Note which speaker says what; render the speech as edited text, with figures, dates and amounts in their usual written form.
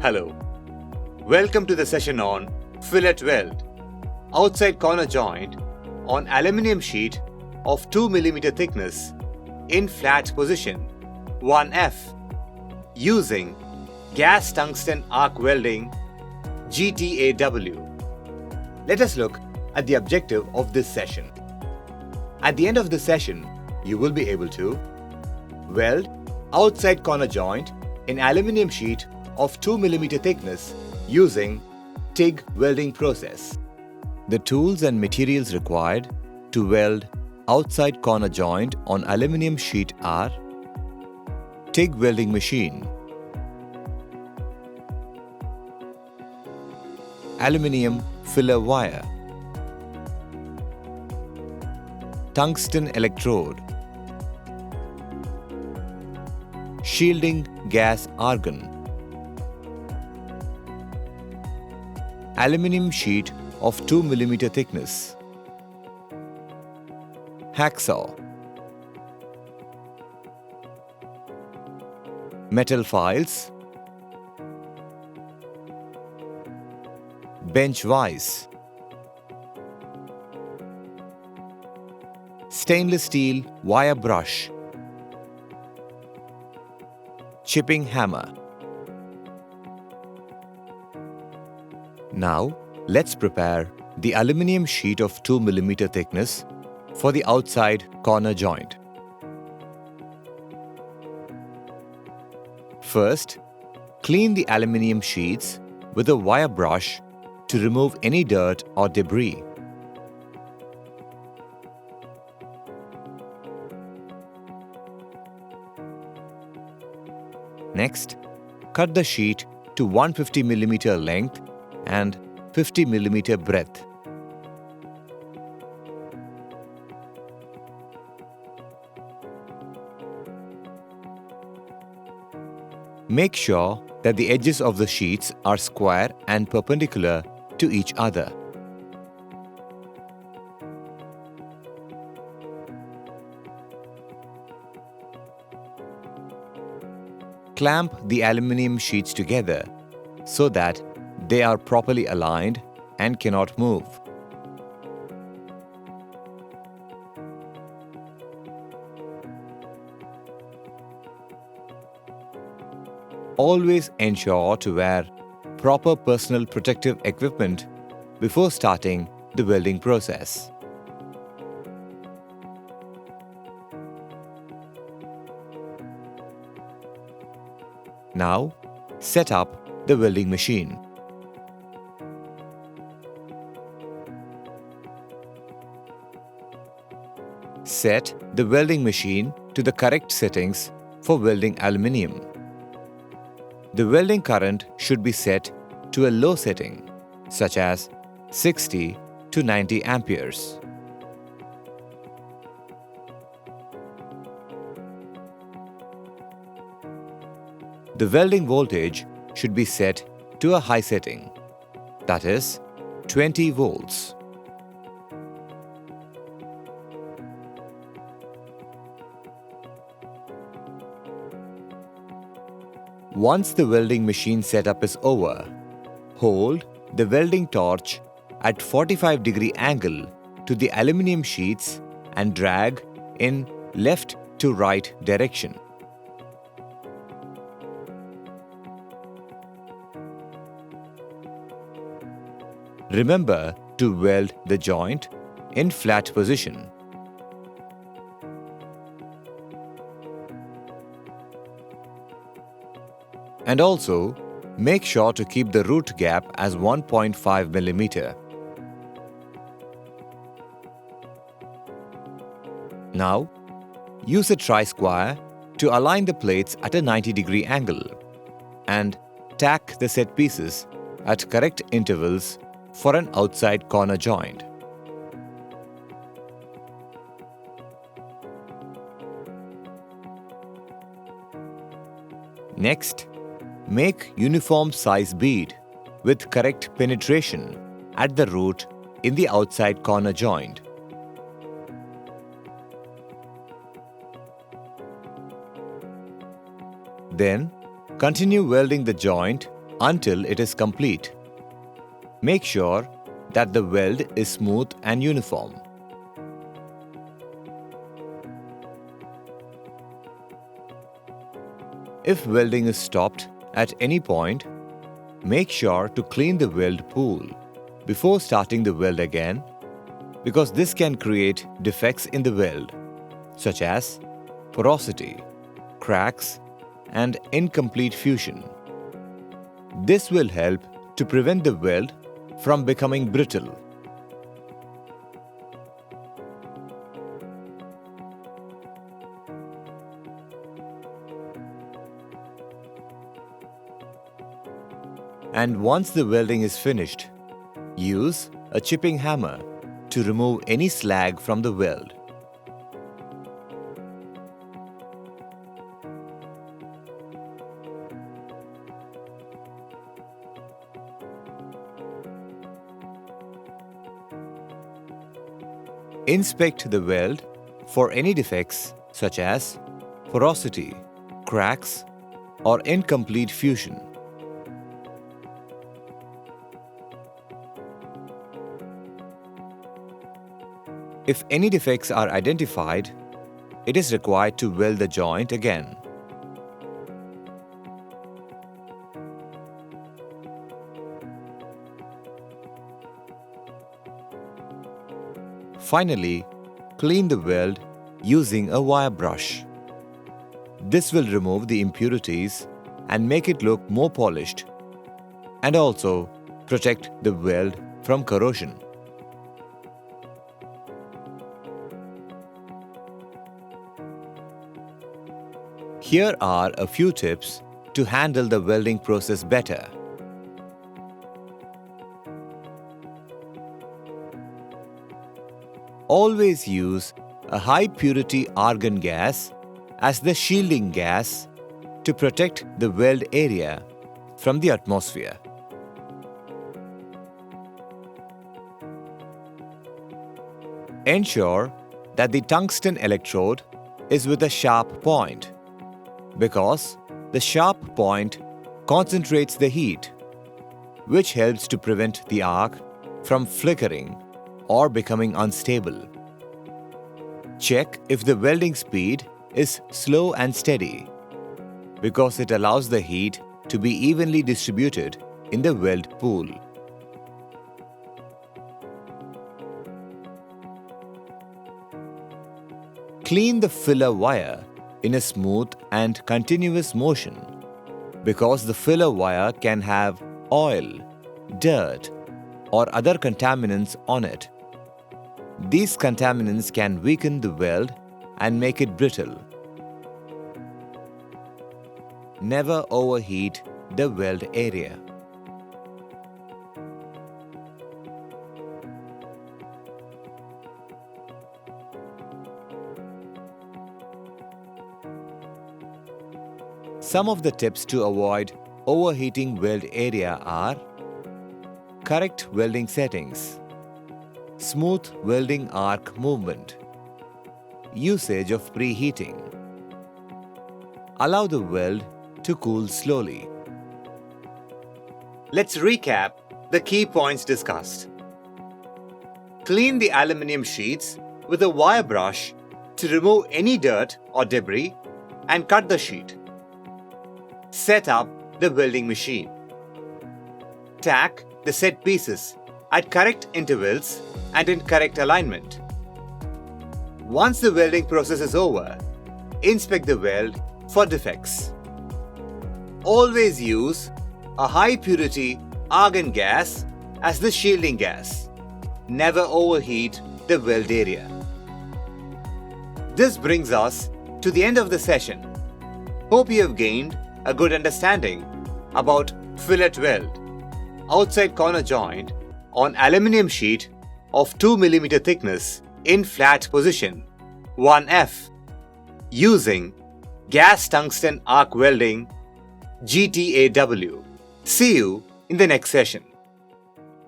Speaker 1: Hello. Welcome to the session on fillet weld, outside corner joint on aluminium sheet of 2 mm thickness in flat position 1F using Gas Tungsten Arc Welding GTAW. Let us look at the objective of this session. At the end of the session, you will be able to weld outside corner joint in aluminium sheet of 2 mm thickness using TIG welding process. The tools and materials required to weld outside corner joint on aluminium sheet are TIG welding machine, aluminium filler wire, tungsten electrode, shielding gas argon, aluminium sheet of 2 mm thickness, hacksaw, metal files, bench vise, stainless steel wire brush, chipping hammer. Now, let's prepare the aluminium sheet of 2 mm thickness for the outside corner joint. First, clean the aluminium sheets with a wire brush to remove any dirt or debris. Next, cut the sheet to 150 mm length and 50 mm breadth. Make sure that the edges of the sheets are square and perpendicular to each other. Clamp the aluminium sheets together so that they are properly aligned and cannot move. Always ensure to wear proper personal protective equipment before starting the welding process. Now, set up the welding machine. Set the welding machine to the correct settings for welding aluminium. The welding current should be set to a low setting, such as 60 to 90 amperes. The welding voltage should be set to a high setting, that is, 20 volts. Once the welding machine setup is over, hold the welding torch at 45-degree angle to the aluminium sheets and drag in left to right direction. Remember to weld the joint in flat position. And also, make sure to keep the root gap as 1.5 mm. Now, use a tri-square to align the plates at a 90-degree angle and tack the set pieces at correct intervals for an outside corner joint. Next, make uniform size bead with correct penetration at the root in the outside corner joint. Then, continue welding the joint until it is complete. Make sure that the weld is smooth and uniform. If welding is stopped at any point, make sure to clean the weld pool before starting the weld again, because this can create defects in the weld, such as porosity, cracks, and incomplete fusion. This will help to prevent the weld from becoming brittle. And once the welding is finished, use a chipping hammer to remove any slag from the weld. Inspect the weld for any defects such as porosity, cracks, or incomplete fusion. If any defects are identified, it is required to weld the joint again. Finally, clean the weld using a wire brush. This will remove the impurities and make it look more polished, and also protect the weld from corrosion. Here are a few tips to handle the welding process better. Always use a high purity argon gas as the shielding gas to protect the weld area from the atmosphere. Ensure that the tungsten electrode is with a sharp point, because the sharp point concentrates the heat, which helps to prevent the arc from flickering or becoming unstable. Check if the welding speed is slow and steady, because it allows the heat to be evenly distributed in the weld pool. Clean the filler wire in a smooth and continuous motion, because the filler wire can have oil, dirt, or other contaminants on it. These contaminants can weaken the weld and make it brittle. Never overheat the weld area. Some of the tips to avoid overheating weld area are: correct welding settings, smooth welding arc movement, usage of preheating, allow the weld to cool slowly. Let's recap the key points discussed. Clean the aluminium sheets with a wire brush to remove any dirt or debris and cut the sheet. Set up the welding machine. Tack the set pieces at correct intervals and in correct alignment. Once the welding process is over, inspect the weld for defects. Always use a high purity argon gas as the shielding gas. Never overheat the weld area. This brings us to the end of the session. Hope you have gained a good understanding about fillet weld, outside corner joint on aluminium sheet of 2 mm thickness in flat position 1F using Gas Tungsten Arc Welding GTAW. See you in the next session.